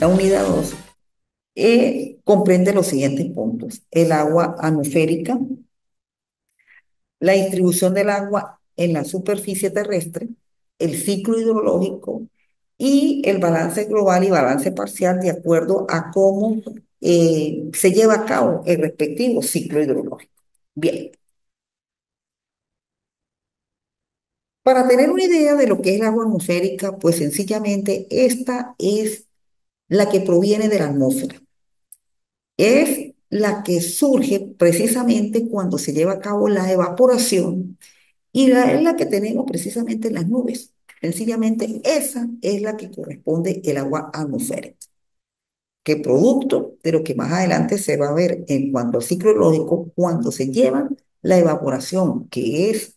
La unidad 2 comprende los siguientes puntos: el agua atmosférica, la distribución del agua en la superficie terrestre, el ciclo hidrológico y el balance global y balance parcial de acuerdo a cómo se lleva a cabo el respectivo ciclo hidrológico. Bien, para tener una idea de lo que es el agua atmosférica, pues sencillamente esta es la que proviene de la atmósfera. Es la que surge precisamente cuando se lleva a cabo la evaporación y es la que tenemos precisamente en las nubes. Sencillamente esa es la que corresponde el agua atmosférica, que producto de lo que más adelante se va a ver en cuanto al ciclo lógico, cuando se lleva la evaporación, que es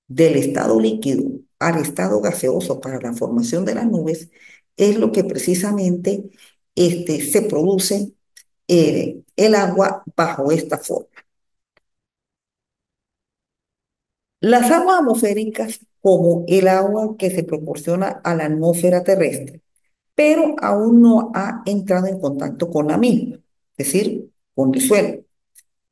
del estado líquido al estado gaseoso para la formación de las nubes, es lo que precisamente se produce el agua bajo esta forma. Las aguas atmosféricas, como el agua que se proporciona a la atmósfera terrestre, pero aún no ha entrado en contacto con la misma, es decir, con el suelo.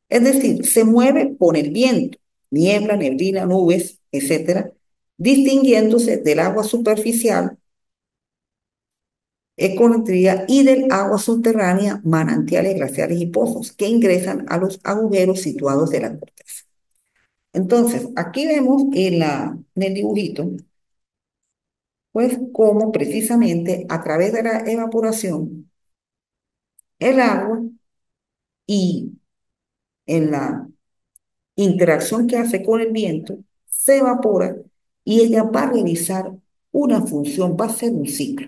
Es decir, se mueve por el viento, niebla, neblina, nubes, etcétera, distinguiéndose del agua superficial, ecología y del agua subterránea, manantiales, glaciares y pozos que ingresan a los agujeros situados de la corteza. Entonces, aquí vemos en el dibujito, pues cómo precisamente a través de la evaporación, el agua y en la interacción que hace con el viento, se evapora y ella va a realizar una función, va a ser un ciclo.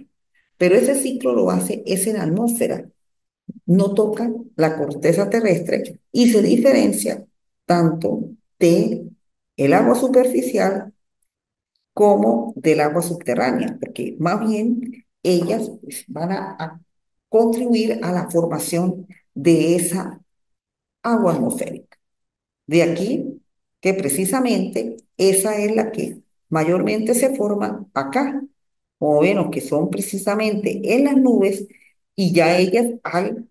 Pero ese ciclo lo hace es en la atmósfera, no toca la corteza terrestre y se diferencia tanto de el agua superficial como del agua subterránea, porque más bien ellas pues, van a contribuir a la formación de esa agua atmosférica. De aquí que precisamente esa es la que mayormente se forma acá, o bueno, que son precisamente en las nubes y ya ellas al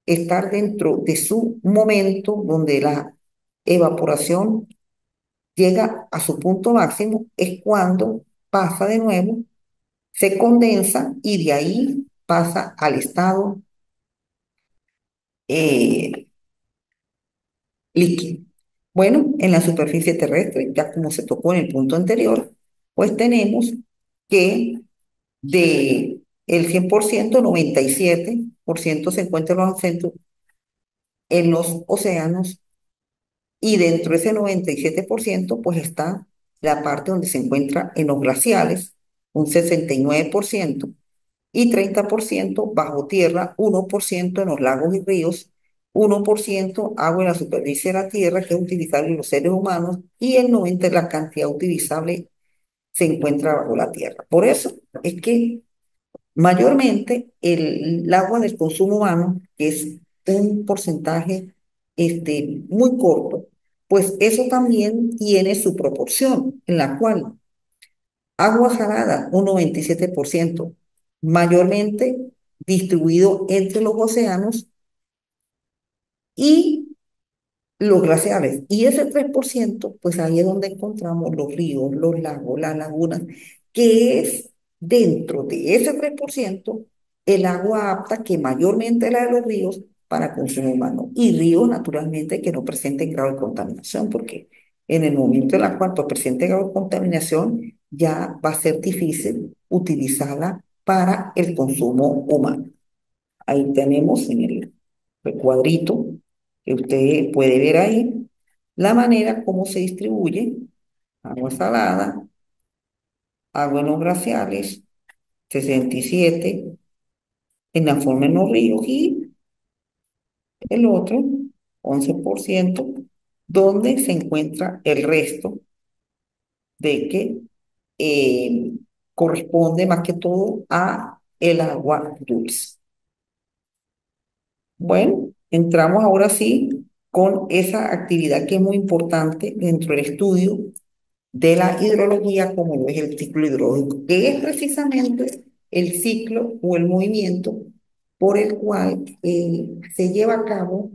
estar dentro de su momento donde la evaporación llega a su punto máximo, es cuando pasa de nuevo, se condensa y de ahí pasa al estado eh, líquido. Bueno, en la superficie terrestre, ya como se tocó en el punto anterior, pues tenemos que de el 100%, 97% se encuentra en los océanos y dentro de ese 97% pues está la parte donde se encuentra en los glaciales, un 69%, y 30% bajo tierra, 1% en los lagos y ríos, 1% agua en la superficie de la tierra que es utilizable en los seres humanos y el 90% de la cantidad utilizable se encuentra bajo la tierra. Por eso es que mayormente el agua del consumo humano, que es un porcentaje muy corto, pues eso también tiene su proporción, en la cual agua salada, un 97%, mayormente distribuido entre los océanos y los glaciares. Y ese 3%, pues ahí es donde encontramos los ríos, los lagos, las lagunas, que es dentro de ese 3% el agua apta, que mayormente es la de los ríos, para consumo humano. Y ríos, naturalmente, que no presenten grado de contaminación, porque en el momento en el cual pues, presente grado de contaminación, ya va a ser difícil utilizarla para el consumo humano. Ahí tenemos en el cuadrito que usted puede ver ahí la manera como se distribuye agua salada, agua en los glaciares, 67 en la forma en los ríos y el otro 11% donde se encuentra el resto de que eh, corresponde más que todo a el agua dulce. Bueno, entramos ahora sí con esa actividad que es muy importante dentro del estudio de la hidrología, como lo es el ciclo hidrológico, que es precisamente el ciclo o el movimiento por el cual se lleva a cabo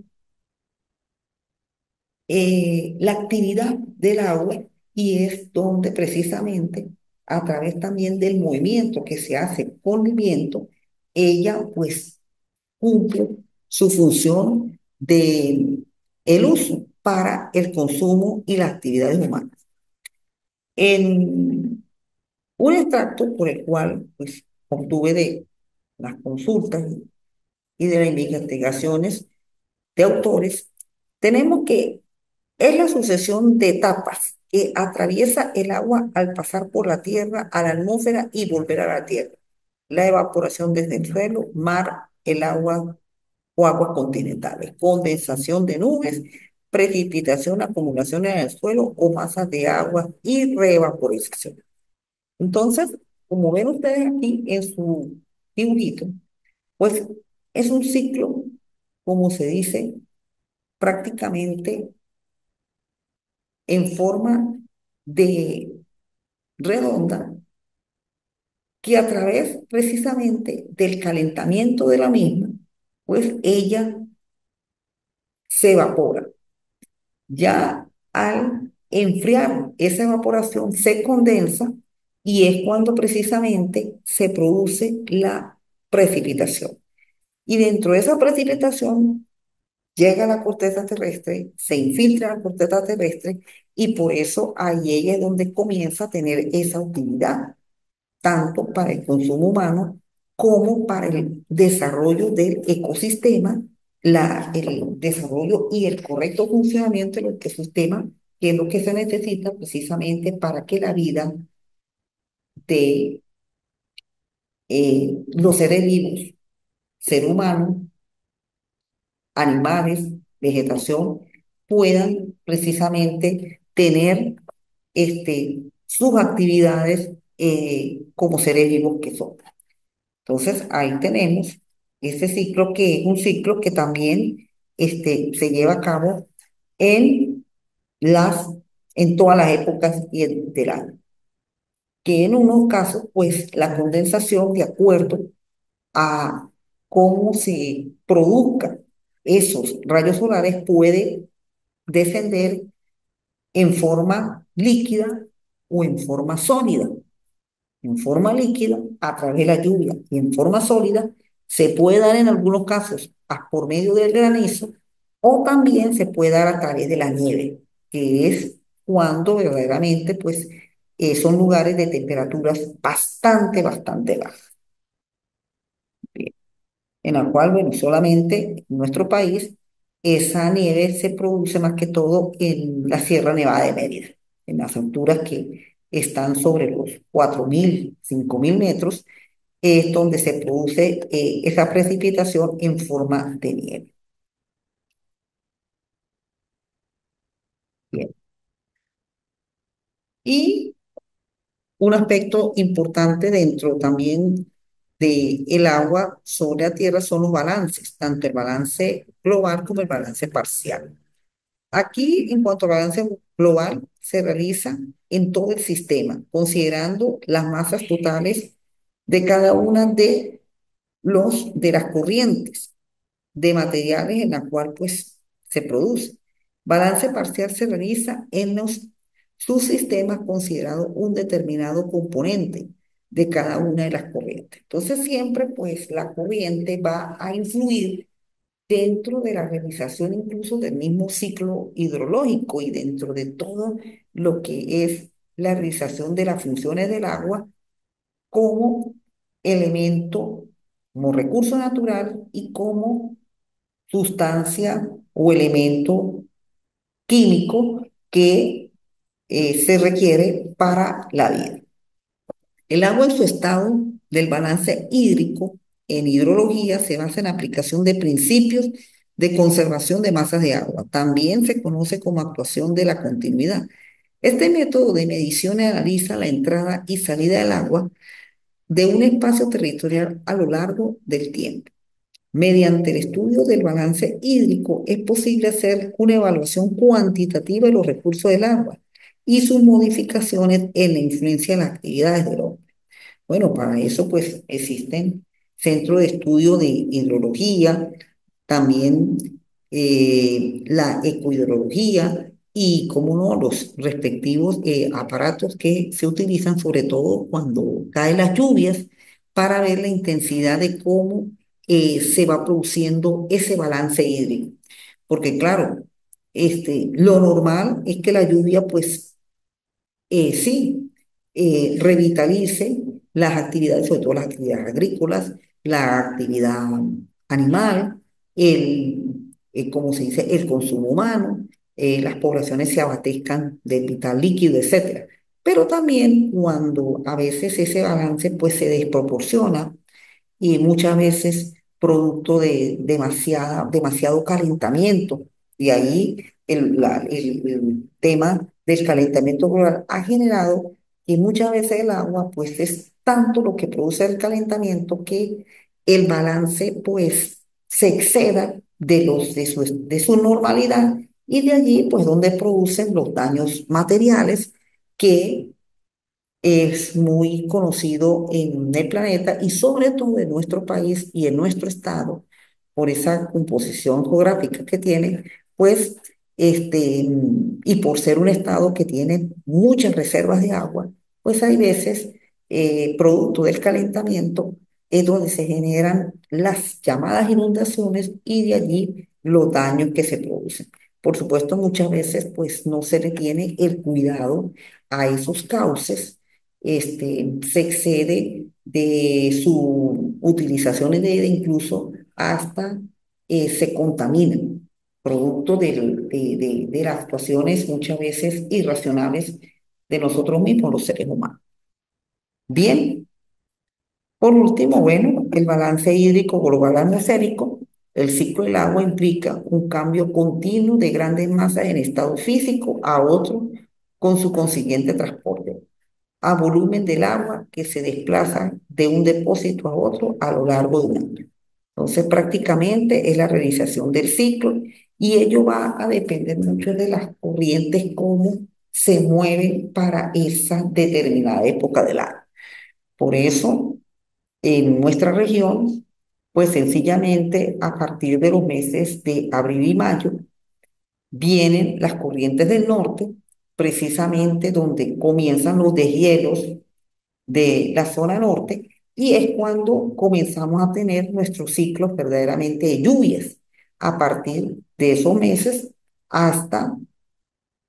la actividad del agua y es donde precisamente a través también del movimiento que se hace con el viento, ella pues cumple su función de el uso para el consumo y las actividades humanas. En un extracto por el cual pues obtuve de las consultas y de las investigaciones de autores, tenemos que es la sucesión de etapas que atraviesa el agua al pasar por la tierra, a la atmósfera y volver a la tierra. La evaporación desde el suelo, mar, el agua o aguas continentales, condensación de nubes, precipitación, acumulación en el suelo o masas de agua y reevaporización. Entonces, como ven ustedes aquí en su dibujito, pues es un ciclo, como se dice, prácticamente en forma de redonda que a través precisamente del calentamiento de la misma, pues ella se evapora. Ya al enfriar esa evaporación se condensa y es cuando precisamente se produce la precipitación. Y dentro de esa precipitación llega a la corteza terrestre, se infiltra en la corteza terrestre y por eso ahí ella es donde comienza a tener esa utilidad tanto para el consumo humano como para el desarrollo del ecosistema, el desarrollo y el correcto funcionamiento del ecosistema, que es lo que se necesita precisamente para que la vida de los seres vivos, ser humano, animales, vegetación, puedan precisamente tener sus actividades como seres vivos que son. Entonces, ahí tenemos este ciclo que es un ciclo que también se lleva a cabo en las, en todas las épocas del año. Que en unos casos, pues la condensación, de acuerdo a cómo se produzcan esos rayos solares, puede descender en forma líquida o en forma sólida. En forma líquida a través de la lluvia y en forma sólida se puede dar en algunos casos por medio del granizo o también se puede dar a través de la nieve, que es cuando verdaderamente pues son lugares de temperaturas bastante bajas, ¿bien? En la cual, bueno, solamente en nuestro país esa nieve se produce más que todo en la Sierra Nevada de Mérida, en las alturas que están sobre los 4.000, 5.000 metros, es donde se produce esa precipitación en forma de nieve. Bien. Y un aspecto importante dentro también del agua sobre la tierra son los balances, tanto el balance global como el balance parcial. Aquí, en cuanto al balance global, se realiza en todo el sistema, considerando las masas totales de cada una de las corrientes de materiales en la cual pues se produce. Balance parcial se realiza en los subsistemas considerado un determinado componente de cada una de las corrientes. Entonces siempre pues la corriente va a influir dentro de la realización incluso del mismo ciclo hidrológico y dentro de todo lo que es la realización de las funciones del agua como elemento, como recurso natural y como sustancia o elemento químico que se requiere para la vida. El agua en su estado del balance hídrico en hidrología se basa en la aplicación de principios de conservación de masas de agua. También se conoce como actuación de la continuidad. Este método de medición analiza la entrada y salida del agua de un espacio territorial a lo largo del tiempo. Mediante el estudio del balance hídrico es posible hacer una evaluación cuantitativa de los recursos del agua y sus modificaciones en la influencia de las actividades del hombre. Bueno, para eso pues existen centros de estudio de hidrología, también la ecohidrología y, como no, los respectivos aparatos que se utilizan sobre todo cuando caen las lluvias para ver la intensidad de cómo se va produciendo ese balance hídrico. Porque claro, lo normal es que la lluvia pues sí, revitalice las actividades, sobre todo las actividades agrícolas, la actividad animal, como se dice, el consumo humano, las poblaciones se abastezcan del vital líquido, etcétera. Pero también cuando a veces ese balance pues se desproporciona y muchas veces producto de demasiado calentamiento. Y ahí el tema del calentamiento global ha generado que muchas veces el agua pues es tanto lo que produce el calentamiento que el balance pues se exceda de su normalidad y de allí pues donde producen los daños materiales que es muy conocido en el planeta y sobre todo en nuestro país y en nuestro estado, por esa composición geográfica que tiene, pues, y por ser un estado que tiene muchas reservas de agua, pues hay veces, producto del calentamiento, es donde se generan las llamadas inundaciones y de allí los daños que se producen. Por supuesto, muchas veces, pues, no se le tiene el cuidado a esos cauces, se excede de su utilización incluso hasta se contaminan, producto de las actuaciones muchas veces irracionales de nosotros mismos, los seres humanos. Bien, por último, bueno, el balance hídrico global atmosférico, el ciclo del agua implica un cambio continuo de grandes masas en estado físico a otro con su consiguiente transporte a volumen del agua que se desplaza de un depósito a otro a lo largo de un año. Entonces, prácticamente es la realización del ciclo y ello va a depender mucho de las corrientes, cómo se mueven para esa determinada época del año. Por eso, en nuestra región, pues sencillamente a partir de los meses de abril y mayo, vienen las corrientes del norte, precisamente donde comienzan los deshielos de la zona norte y es cuando comenzamos a tener nuestros ciclos verdaderamente de lluvias a partir de esos meses hasta,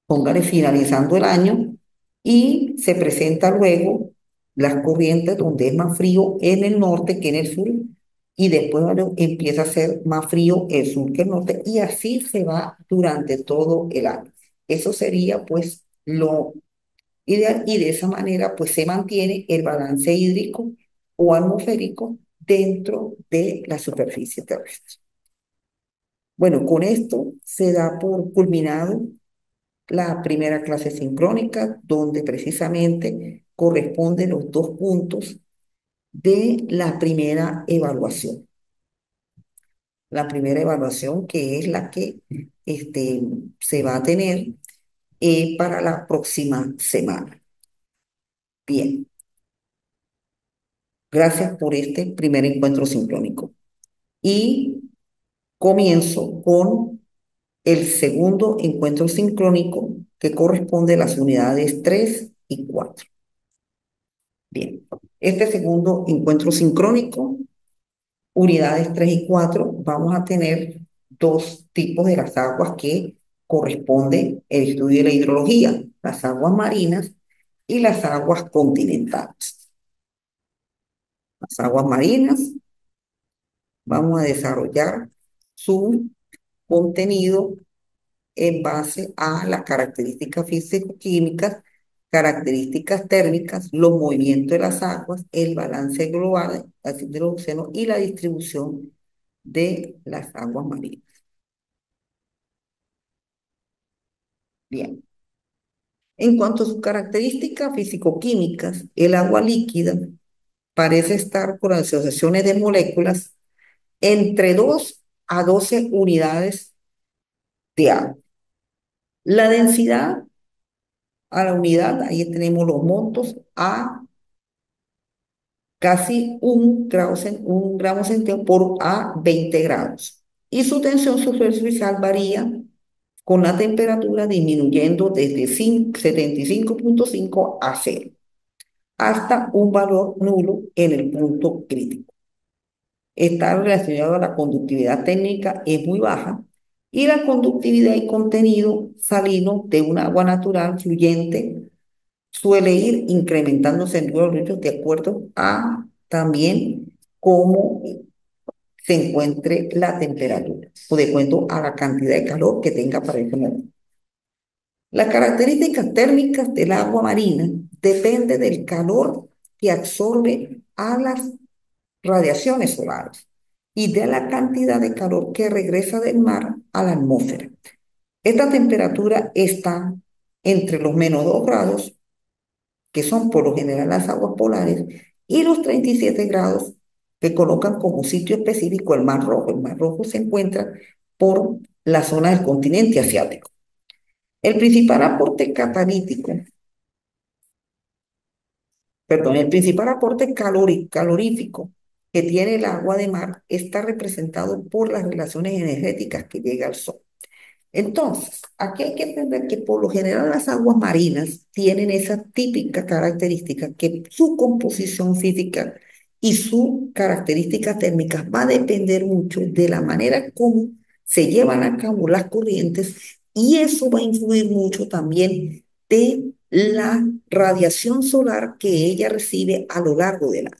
póngale, finalizando el año y se presenta luego las corrientes donde es más frío en el norte que en el sur y después bueno, empieza a ser más frío el sur que el norte y así se va durante todo el año. Eso sería pues lo ideal y de esa manera pues se mantiene el balance hídrico o atmosférico dentro de la superficie terrestre. Bueno, con esto se da por culminado la primera clase sincrónica, donde precisamente corresponden los dos puntos de la primera evaluación. La primera evaluación que es la que se va a tener para la próxima semana. Bien, gracias por este primer encuentro sincrónico. Y comienzo con el segundo encuentro sincrónico que corresponde a las unidades 3 y 4. Bien, este segundo encuentro sincrónico, unidades 3 y 4, vamos a tener dos tipos de las aguas que corresponden el estudio de la hidrología, las aguas marinas y las aguas continentales. Las aguas marinas, vamos a desarrollar su contenido en base a las características físico-químicas, características térmicas, los movimientos de las aguas, el balance global así de los océanos y la distribución de las aguas marinas. Bien. En cuanto a sus características físico-químicas, el agua líquida parece estar por asociaciones de moléculas entre 2 a 12 unidades de agua. La densidad a la unidad, ahí tenemos los montos A, casi un gramo centímetro por a 20 grados. Y su tensión superficial varía con la temperatura disminuyendo desde 75,5 a cero, hasta un valor nulo en el punto crítico. Está relacionado a la conductividad técnica, es muy baja, y la conductividad y contenido salino de un agua natural fluyente suele ir incrementándose en los litros de acuerdo a también cómo se encuentre la temperatura o de acuerdo a la cantidad de calor que tenga para ese momento. Las características térmicas del agua marina depende del calor que absorbe a las radiaciones solares y de la cantidad de calor que regresa del mar a la atmósfera. Esta temperatura está entre los -2 grados, que son por lo general las aguas polares, y los 37 grados que colocan como sitio específico el Mar Rojo. El Mar Rojo se encuentra por la zona del continente asiático. El principal aporte catalítico, perdón, el principal aporte calorífico que tiene el agua de mar está representado por las relaciones energéticas que llega al Sol. Entonces, aquí hay que entender que por lo general las aguas marinas tienen esa típica característica que su composición física y su característica térmica va a depender mucho de la manera como se llevan a cabo las corrientes, y eso va a influir mucho también de la radiación solar que ella recibe a lo largo del año.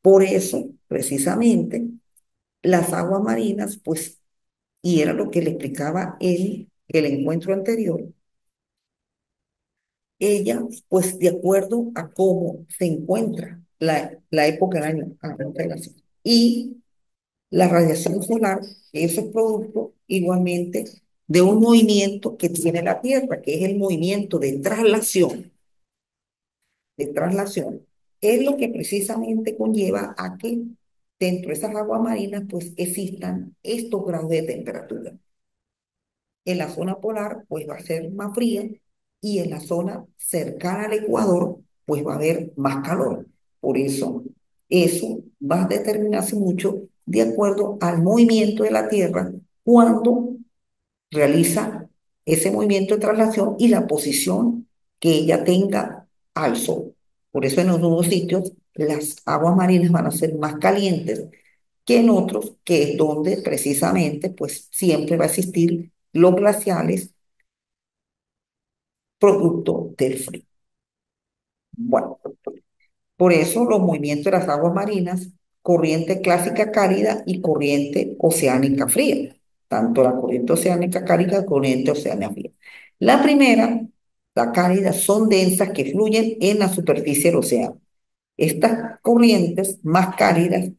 Por eso, precisamente, las aguas marinas, pues, y era lo que le explicaba en el encuentro anterior, ella, pues de acuerdo a cómo se encuentra la época del año a relación, y la radiación solar, eso es producto igualmente de un movimiento que tiene la Tierra, que es el movimiento de traslación, es lo que precisamente conlleva a que dentro de esas aguas marinas pues existan estos grados de temperatura. En la zona polar, pues va a ser más fría, y en la zona cercana al Ecuador, pues va a haber más calor. Por eso va a determinarse mucho de acuerdo al movimiento de la Tierra cuando realiza ese movimiento de traslación y la posición que ella tenga al Sol. Por eso en algunos sitios las aguas marinas van a ser más calientes que en otros, que es donde precisamente pues siempre va a existir los glaciales producto del frío. Bueno, por eso los movimientos de las aguas marinas, corriente clásica cálida y corriente oceánica fría, tanto la corriente oceánica cálida como corriente oceánica fría. La primera, la cálida, son densas que fluyen en la superficie del océano. Estas corrientes más cálidas,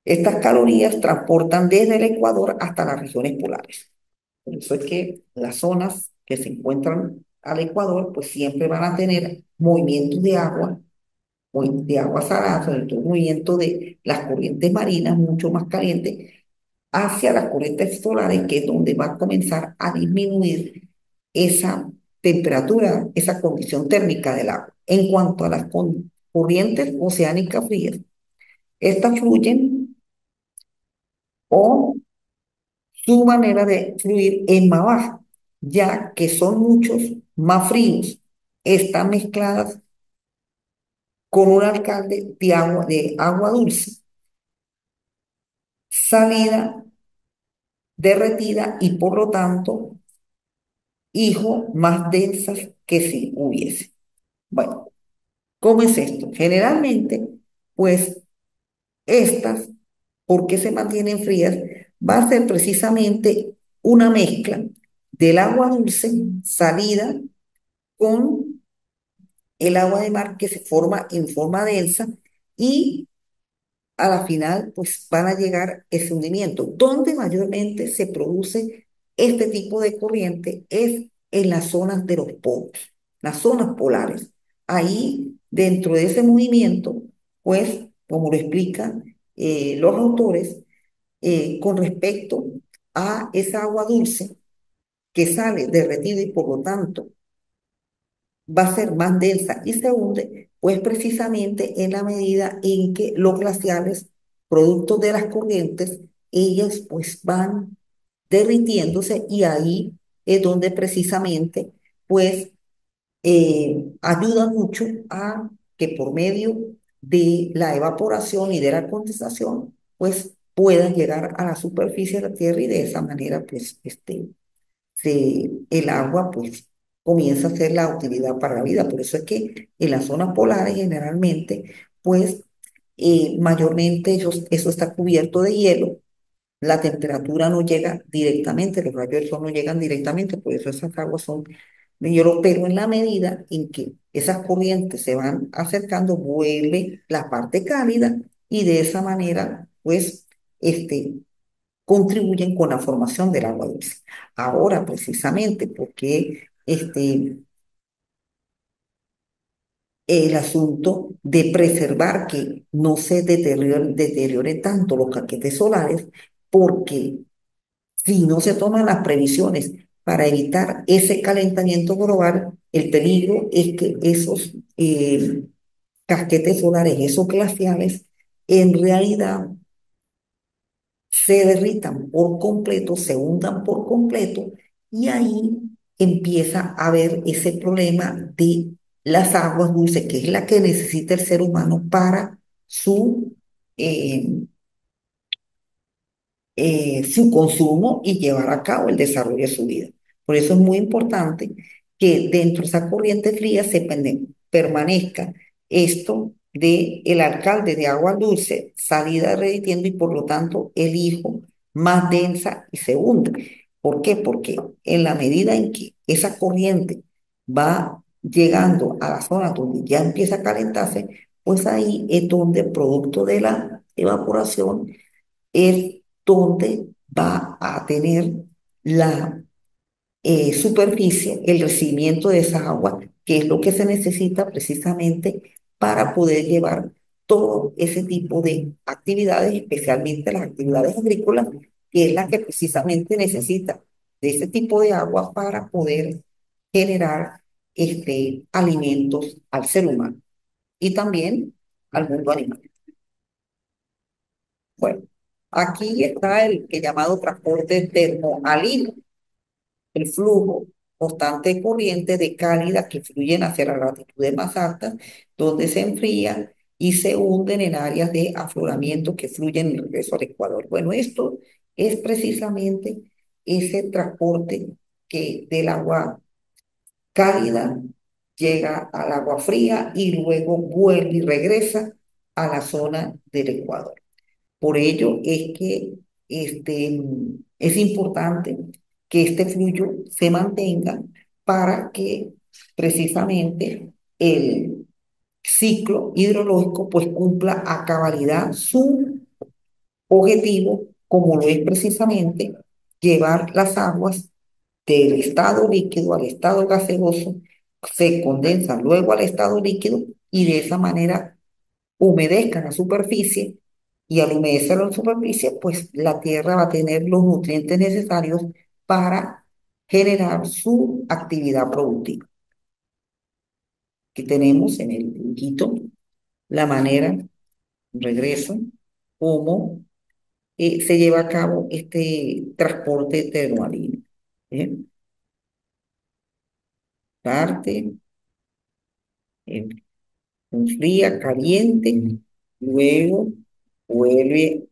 estas calorías transportan desde el Ecuador hasta las regiones polares. Por eso es que las zonas que se encuentran al Ecuador, pues siempre van a tener movimientos de agua salada, sobre todo movimiento de las corrientes marinas mucho más calientes hacia las corrientes solares, que es donde va a comenzar a disminuir esa temperatura, esa condición térmica del agua. En cuanto a las corrientes oceánicas frías, estas fluyen, o su manera de fluir es más baja, ya que son muchos más fríos, están mezcladas con un alcalde de agua dulce, salida derretida, y por lo tanto, hijo más densas que si hubiese. Bueno, ¿cómo es esto? Generalmente, pues estas, ¿por qué se mantienen frías? Va a ser precisamente una mezcla del agua dulce salida con el agua de mar que se forma en forma densa, y a la final pues van a llegar a ese hundimiento. Donde mayormente se produce este tipo de corriente es en las zonas de los polos, las zonas polares. Ahí, dentro de ese movimiento, pues, como lo explican los autores, con respecto a esa agua dulce que sale derretida y por lo tanto va a ser más densa y se hunde, Pues precisamente en la medida en que los glaciares, producto de las corrientes, ellas pues van derritiéndose y ahí es donde precisamente pues ayuda mucho a que por medio de la evaporación y de la condensación pues puedan llegar a la superficie de la Tierra y de esa manera pues el agua pues comienza a ser la utilidad para la vida. Por eso es que en las zonas polares generalmente pues mayormente eso está cubierto de hielo, la temperatura no llega directamente, los rayos del sol no llegan directamente, por eso esas aguas son de hielo, pero en la medida en que esas corrientes se van acercando, vuelve la parte cálida y de esa manera, pues, contribuyen con la formación del agua dulce. Ahora, precisamente, porque el asunto de preservar que no se deteriore tanto los caquetes solares, porque si no se toman las previsiones para evitar ese calentamiento global, el peligro es que esos casquetes solares, esos glaciares, en realidad se derritan por completo, se hundan por completo, y ahí empieza a haber ese problema de las aguas dulces, que es la que necesita el ser humano para su eh, su consumo y llevar a cabo el desarrollo de su vida. Por eso es muy importante que dentro de esa corriente fría permanezca esto de el alcalde de agua dulce, salida derritiendo y por lo tanto el hijo más densa y se hunde. ¿Por qué? Porque en la medida en que esa corriente va llegando a la zona donde ya empieza a calentarse, pues ahí es donde, producto de la evaporación, es donde va a tener la superficie, el recibimiento de esa agua, que es lo que se necesita precisamente para poder llevar todo ese tipo de actividades, especialmente las actividades agrícolas, que es la que precisamente necesita de ese tipo de agua para poder generar alimentos al ser humano y también al mundo animal. Bueno, aquí está el que llamado transporte termohalino, el flujo constante de corrientes de cálidas que fluyen hacia las latitudes más altas, donde se enfrían y se hunden en áreas de afloramiento que fluyen en regreso al Ecuador. Bueno, esto es precisamente ese transporte que del agua cálida llega al agua fría y luego vuelve y regresa a la zona del Ecuador. Por ello es que es importante que este flujo se mantenga para que precisamente el ciclo hidrológico pues cumpla a cabalidad su objetivo, como lo es precisamente llevar las aguas del estado líquido al estado gaseoso, se condensan luego al estado líquido y de esa manera humedezcan la superficie y al humedecer la superficie, pues la tierra va a tener los nutrientes necesarios para generar su actividad productiva. Que tenemos en el dibujito la manera, regreso, cómo se lleva a cabo este transporte termoalino. ¿Bien? Parte, eh, enfría, caliente, luego vuelve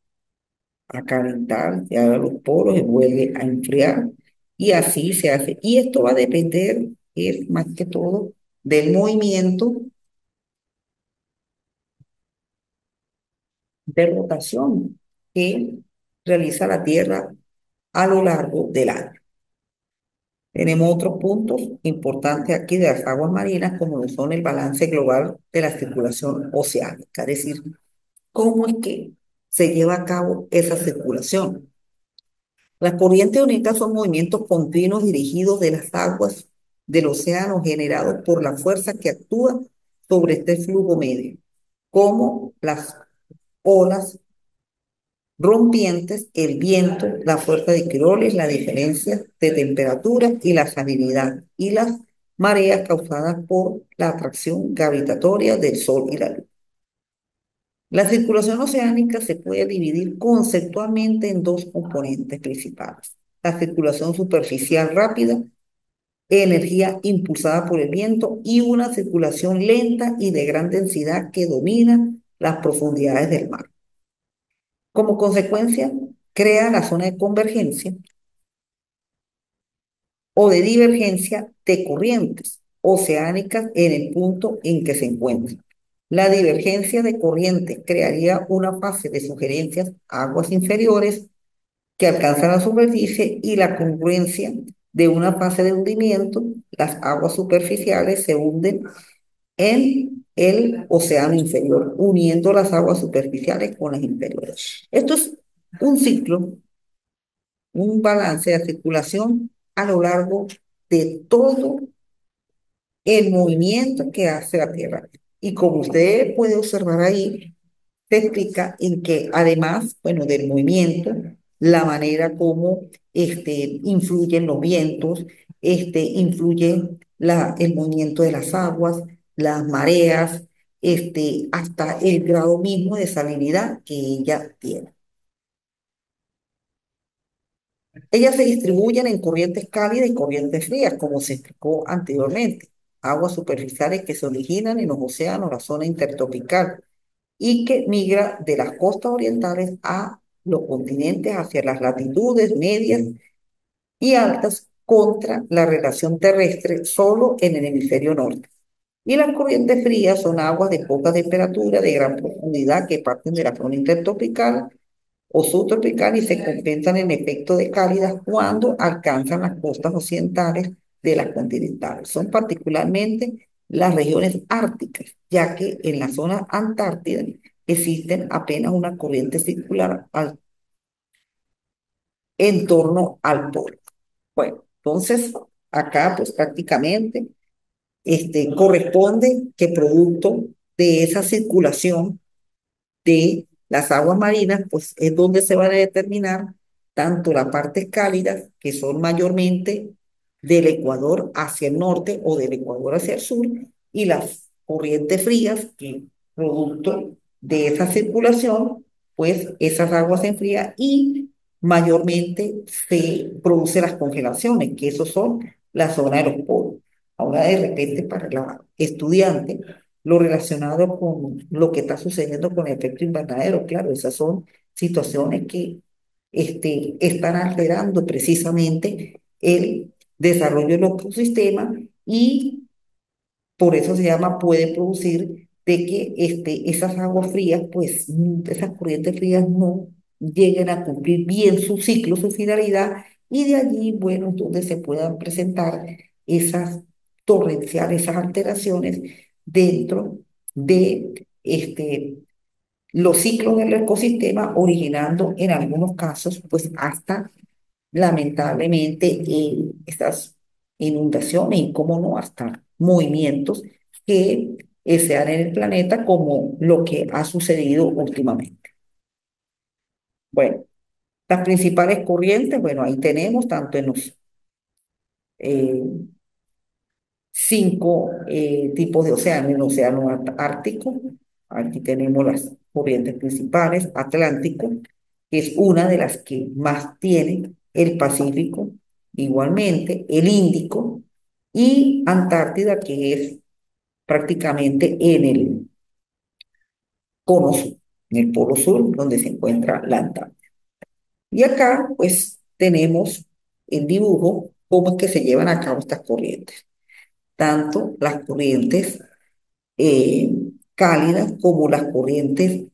a calentar, se abren los poros y vuelve a enfriar y así se hace. Y esto va a depender, es más que todo, del movimiento de rotación que realiza la Tierra a lo largo del año. Tenemos otros puntos importantes aquí de las aguas marinas, como lo son el balance global de la circulación oceánica, es decir, cómo es que se lleva a cabo esa circulación. Las corrientes onílicas son movimientos continuos dirigidos de las aguas del océano generados por la fuerza que actúa sobre este flujo medio, como las olas rompientes, el viento, la fuerza de quiroles, la diferencia de temperatura y la salinidad y las mareas causadas por la atracción gravitatoria del Sol y la Luna. La circulación oceánica se puede dividir conceptualmente en dos componentes principales. La circulación superficial rápida, energía impulsada por el viento, y una circulación lenta y de gran densidad que domina las profundidades del mar. Como consecuencia, crea la zona de convergencia o de divergencia de corrientes oceánicas en el punto en que se encuentran. La divergencia de corriente crearía una fase de sugerencias a aguas inferiores que alcanzan la superficie, y la congruencia de una fase de hundimiento, las aguas superficiales se hunden en el océano inferior, uniendo las aguas superficiales con las inferiores. Esto es un ciclo, un balance de circulación a lo largo de todo el movimiento que hace la Tierra. Y como usted puede observar ahí, se explica en que además, bueno, del movimiento, la manera como influyen los vientos, influye el movimiento de las aguas, las mareas, hasta el grado mismo de salinidad que ella tiene. Ellas se distribuyen en corrientes cálidas y corrientes frías, como se explicó anteriormente. Aguas superficiales que se originan en los océanos, la zona intertropical, y que migra de las costas orientales a los continentes hacia las latitudes medias y altas contra la relación terrestre solo en el hemisferio norte. Y las corrientes frías son aguas de poca temperatura, de gran profundidad, que parten de la zona intertropical o subtropical y se compensan en efecto de cálidas cuando alcanzan las costas occidentales de las continentales. Son particularmente las regiones árticas, ya que en la zona antártida existen apenas una corriente circular en torno al polo. Bueno, entonces acá pues prácticamente corresponde que producto de esa circulación de las aguas marinas, pues es donde se van a determinar tanto las partes cálidas, que son mayormente del Ecuador hacia el norte o del Ecuador hacia el sur, y las corrientes frías, que producto de esa circulación, pues esas aguas se enfrían y mayormente se producen las congelaciones, que esos son la zona de los polos. Ahora de repente para la estudiante lo relacionado con lo que está sucediendo con el efecto invernadero. Claro, esas son situaciones que están alterando precisamente el desarrollo del ecosistema, y por eso se llama, puede producir de que esas aguas frías, pues esas corrientes frías no lleguen a cumplir bien su ciclo, su finalidad, y de allí, bueno, donde se puedan presentar esas torrenciales, esas alteraciones dentro de los ciclos del ecosistema, originando en algunos casos, pues hasta lamentablemente estas inundaciones y, cómo no, hasta movimientos que se dan en el planeta, como lo que ha sucedido últimamente. Bueno, las principales corrientes, bueno, ahí tenemos tanto en los eh, cinco tipos de océano: en el océano Ártico, aquí tenemos las corrientes principales: Atlántico, que es una de las que más tiene; el Pacífico, igualmente; el Índico; y Antártida, que es prácticamente en el cono sur, en el polo sur, donde se encuentra la Antártida. Y acá, pues, tenemos el dibujo, cómo es que se llevan a cabo estas corrientes. Tanto las corrientes eh, cálidas como las corrientes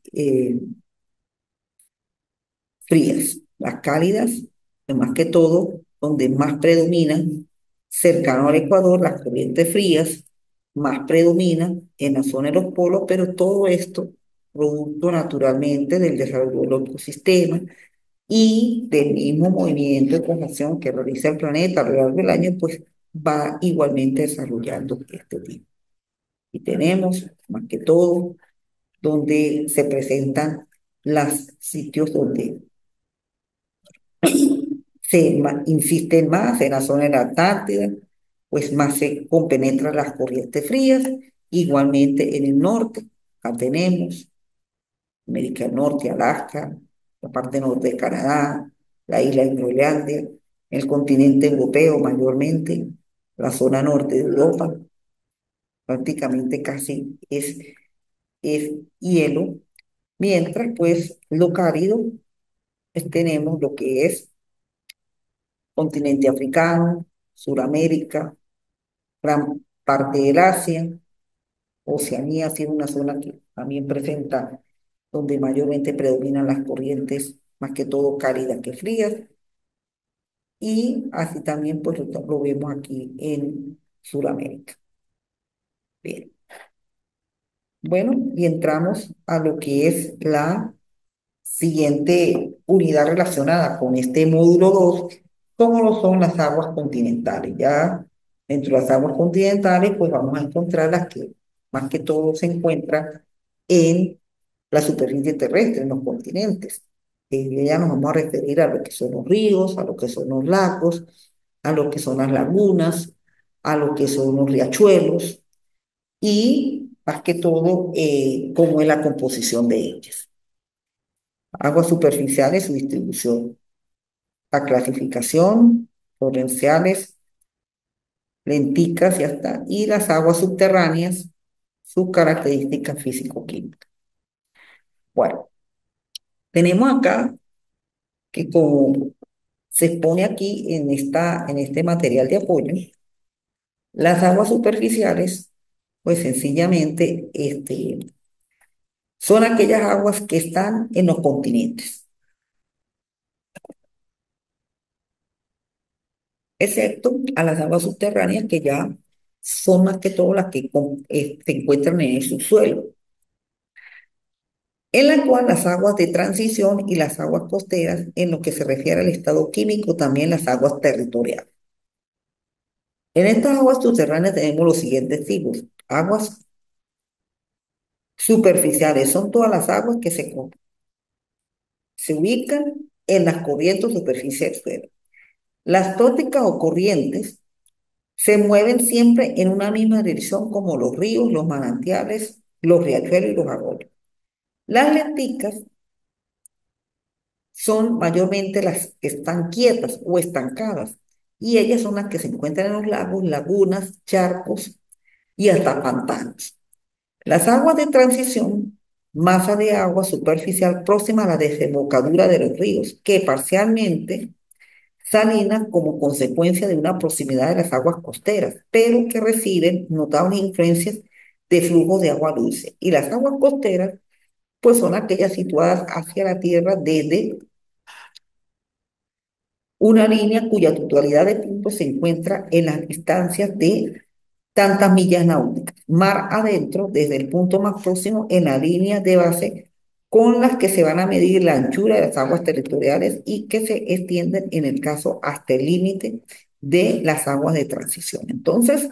frías. Las cálidas, más que todo, donde más predominan, cercano al Ecuador; las corrientes frías más predominan en la zona de los polos, pero todo esto producto naturalmente del desarrollo del ecosistema y del mismo movimiento de traslación que realiza el planeta a lo largo del año, pues va igualmente desarrollando este tipo. Y tenemos, más que todo, donde se presentan los sitios donde insisten más, en la zona de la Antártida, pues más se compenetran las corrientes frías. Igualmente en el norte, acá tenemos América del Norte, Alaska, la parte norte de Canadá, la isla de Groenlandia, el continente europeo mayormente, la zona norte de Europa, prácticamente casi es hielo, mientras pues lo cálido, pues, tenemos lo que es continente africano, Suramérica, gran parte del Asia, Oceanía, sí es una zona que también presenta, donde mayormente predominan las corrientes, más que todo cálidas que frías, y así también pues lo vemos aquí en Sudamérica. Bien, bueno, y entramos a lo que es la siguiente unidad relacionada con este módulo 2, como lo son las aguas continentales. Ya dentro de las aguas continentales, pues vamos a encontrar las que más que todo se encuentran en la superficie terrestre, en los continentes. Ya nos vamos a referir a lo que son los ríos, a lo que son los lagos, a lo que son las lagunas, a lo que son los riachuelos y más que todo cómo es la composición de ellas. Aguas superficiales, su distribución, la clasificación, torrenciales, lenticas y hasta, y las aguas subterráneas, sus características físico-químicas. Bueno, tenemos acá que como se expone aquí en este material de apoyo, las aguas superficiales, pues sencillamente son aquellas aguas que están en los continentes, excepto a las aguas subterráneas que ya son más que todo las que se encuentran en el subsuelo, en la cual las aguas de transición y las aguas costeras, en lo que se refiere al estado químico, también las aguas territoriales. En estas aguas subterráneas tenemos los siguientes tipos. Aguas superficiales son todas las aguas que se ubican en las corrientes o superficie del suelo. Las tóxicas o corrientes se mueven siempre en una misma dirección como los ríos, los manantiales, los riachuelos y los arroyos. Las lenticas son mayormente las que están quietas o estancadas y ellas son las que se encuentran en los lagos, lagunas, charcos y hasta pantanos. Las aguas de transición, masa de agua superficial próxima a la desembocadura de los ríos, que parcialmente salinas como consecuencia de una proximidad de las aguas costeras, pero que reciben notables influencias de flujos de agua dulce. Y las aguas costeras, pues son aquellas situadas hacia la tierra desde una línea cuya totalidad de puntos se encuentra en las distancias de tantas millas náuticas, mar adentro, desde el punto más próximo en la línea de base con las que se van a medir la anchura de las aguas territoriales y que se extienden en el caso hasta el límite de las aguas de transición. Entonces,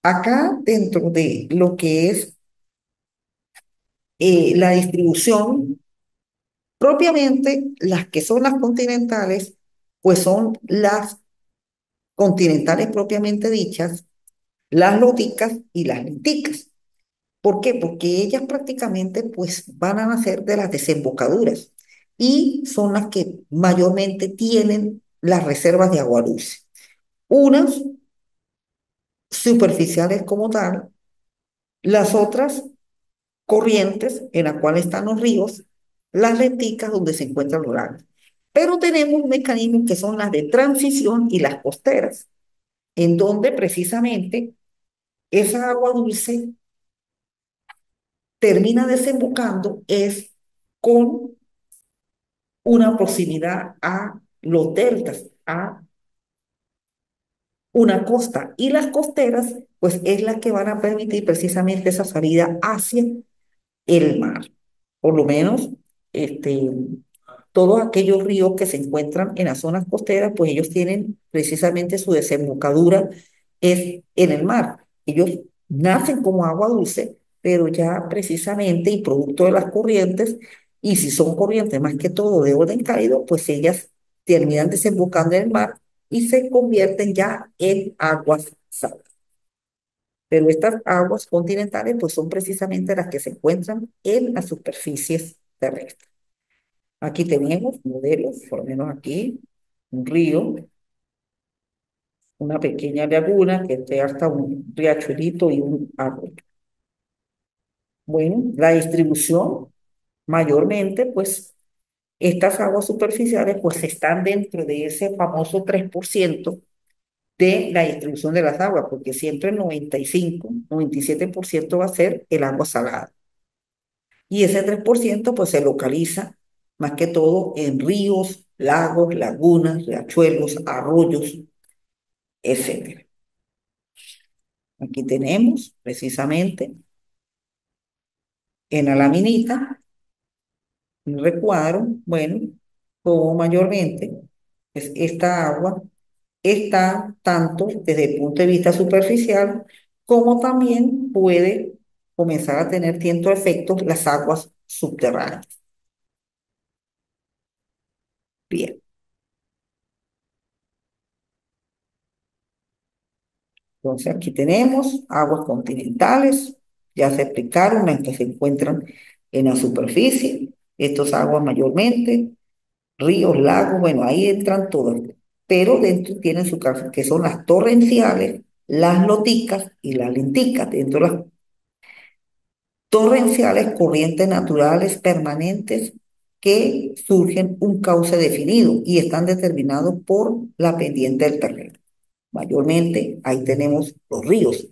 acá dentro de lo que es la distribución, propiamente las que son las continentales, pues son las continentales propiamente dichas, las lóticas y las lenticas. ¿Por qué? Porque ellas prácticamente pues van a nacer de las desembocaduras y son las que mayormente tienen las reservas de agua dulce. Unas superficiales como tal, las otras corrientes en las cuales están los ríos, las lenticas donde se encuentran los lagos. Pero tenemos mecanismos que son las de transición y las costeras, en donde precisamente esa agua dulce termina desembocando es con una proximidad a los deltas, a una costa. Y las costeras, pues es la que van a permitir precisamente esa salida hacia el mar. Por lo menos, este, todos aquellos ríos que se encuentran en las zonas costeras, pues ellos tienen precisamente su desembocadura es en el mar. Ellos nacen como agua dulce, pero ya precisamente y producto de las corrientes, y si son corrientes más que todo de orden cálido, pues ellas terminan desembocando en el mar y se convierten ya en aguas sal. Pero estas aguas continentales pues son precisamente las que se encuentran en las superficies terrestres. Aquí tenemos modelos, por lo menos aquí, un río, una pequeña laguna que esté hasta un riachuelito y un árbol. Bueno, la distribución mayormente pues estas aguas superficiales pues están dentro de ese famoso 3% de la distribución de las aguas, porque siempre el 95, 97% va a ser el agua salada. Y ese 3% pues se localiza más que todo en ríos, lagos, lagunas, riachuelos, arroyos, etcétera. Aquí tenemos precisamente en la laminita un recuadro, bueno, como mayormente es esta agua está tanto desde el punto de vista superficial como también puede comenzar a tener ciertos efectos las aguas subterráneas. Bien, entonces aquí tenemos aguas continentales, ya se explicaron las que se encuentran en la superficie, estas aguas mayormente, ríos, lagos, bueno, ahí entran todas, pero dentro tienen su caso, que son las torrenciales, las loticas y las lenticas. Dentro de las torrenciales, corrientes naturales permanentes que surgen un cauce definido y están determinados por la pendiente del terreno. Mayormente ahí tenemos los ríos.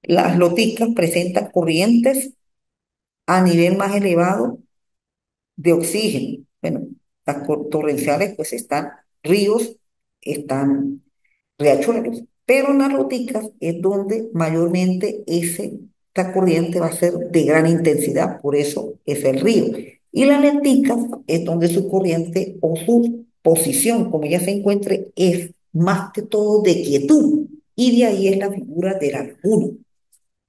Las loticas presentan corrientes a nivel más elevado de oxígeno. Bueno, las torrenciales pues están ríos, están riachuelos, pero en las loticas es donde mayormente esta corriente va a ser de gran intensidad, por eso es el río. Y las lenticas es donde su corriente o su posición, como ella se encuentre, es más que todo de quietud. Y de ahí es la figura de la laguna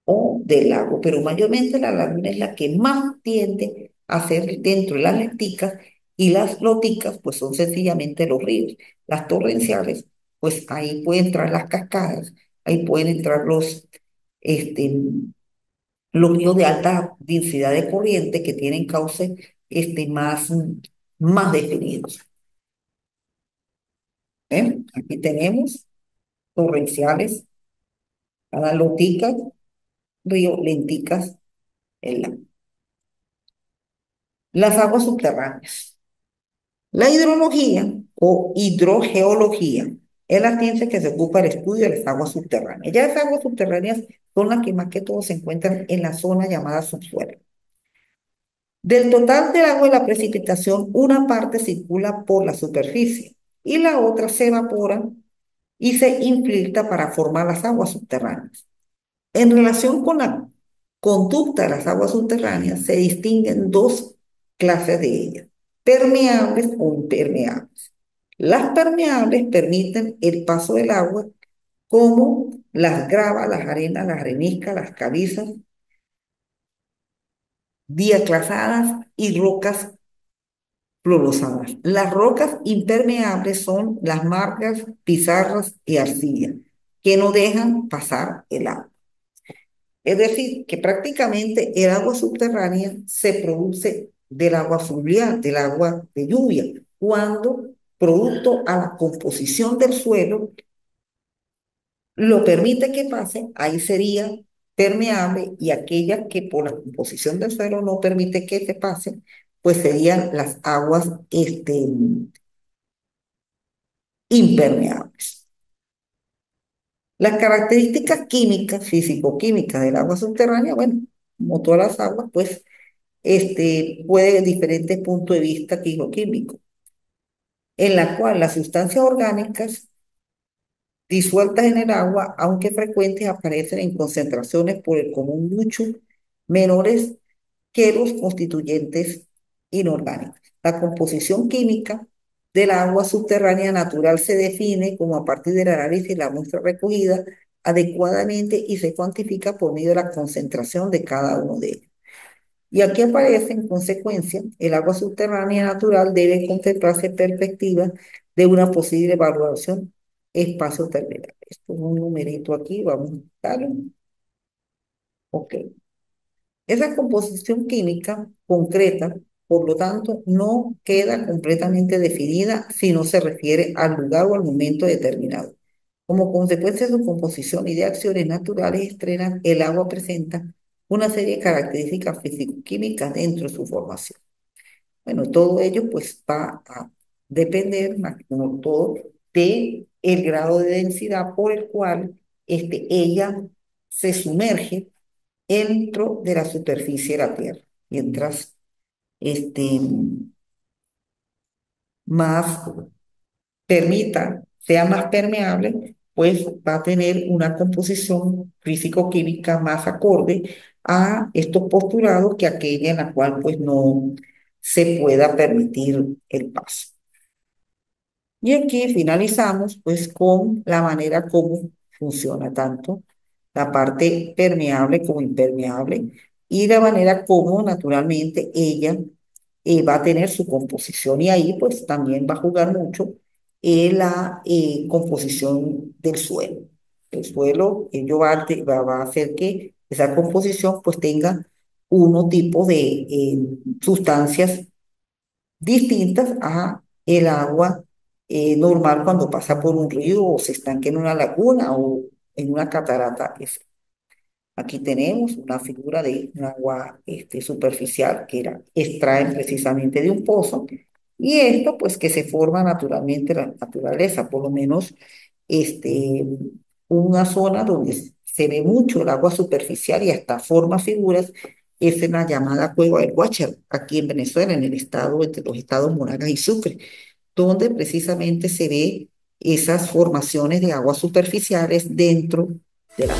o del lago, pero mayormente la laguna es la que más tiende a ser dentro de las lenticas y las loticas pues son sencillamente los ríos. Las torrenciales, pues ahí pueden entrar las cascadas, ahí pueden entrar este, los ríos de alta densidad de corriente que tienen cauces más definidos. ¿Ven? Aquí tenemos torrenciales, las loticas, ríos, lenticas, el lago. Las aguas subterráneas. La hidrología o hidrogeología es la ciencia que se ocupa del estudio de las aguas subterráneas. Ya las aguas subterráneas son las que más que todo se encuentran en la zona llamada subsuelo. Del total del agua de la precipitación, una parte circula por la superficie y la otra se evapora y se infiltra para formar las aguas subterráneas. En relación con la conducta de las aguas subterráneas, se distinguen dos clases de ellas, permeables o impermeables. Las permeables permiten el paso del agua como las gravas, las arenas, las areniscas, las calizas, diaclasadas y rocas fluorosadas. Las rocas impermeables son las margas, pizarras y arcillas, que no dejan pasar el agua. Es decir, que prácticamente el agua subterránea se produce del agua fluvial, del agua de lluvia, cuando, producto a la composición del suelo, lo permite que pase, ahí sería permeable y aquellas que por la composición del suelo no permite que se pase, pues serían las aguas impermeables. Las características químicas, físico-químicas del agua subterránea, bueno, como todas las aguas, pues puede diferentes puntos de vista químico, en la cual las sustancias orgánicas disueltas en el agua, aunque frecuentes, aparecen en concentraciones por el común mucho menores que los constituyentes inorgánicos. La composición química del agua subterránea natural se define como a partir del análisis de la muestra recogida adecuadamente y se cuantifica por medio de la concentración de cada uno de ellos. Y aquí aparece, en consecuencia, el agua subterránea natural debe contemplarse en perspectiva de una posible evaluación espacio terminal. Esto es un numerito aquí, vamos a buscarlo. Ok. Esa composición química concreta, por lo tanto, no queda completamente definida si no se refiere al lugar o al momento determinado. Como consecuencia de su composición y de acciones naturales extremas, el agua presenta una serie de características físico-químicas dentro de su formación. Bueno, todo ello pues va a depender, más como todo, de el grado de densidad por el cual ella se sumerge dentro de la superficie de la Tierra. Mientras este, más sea más permeable, pues va a tener una composición físico-química más acorde a estos postulados que aquella en la cual pues no se pueda permitir el paso. Y aquí finalizamos pues con la manera como funciona tanto la parte permeable como impermeable y la manera como naturalmente ella va a tener su composición y ahí pues también va a jugar mucho la composición del suelo. El suelo, ello va a hacer que esa composición pues tenga uno tipo de sustancias distintas a el agua normal cuando pasa por un río o se estanque en una laguna o en una catarata. Aquí tenemos una figura de un agua superficial que extraen precisamente de un pozo y esto pues que se forma naturalmente en la naturaleza, por lo menos este, una zona donde se ve mucho el agua superficial y hasta forma figuras es en la llamada Cueva del Guácharo, aquí en Venezuela, en el estado, entre los estados Monagas y Sucre, donde precisamente se ve esas formaciones de aguas superficiales dentro de la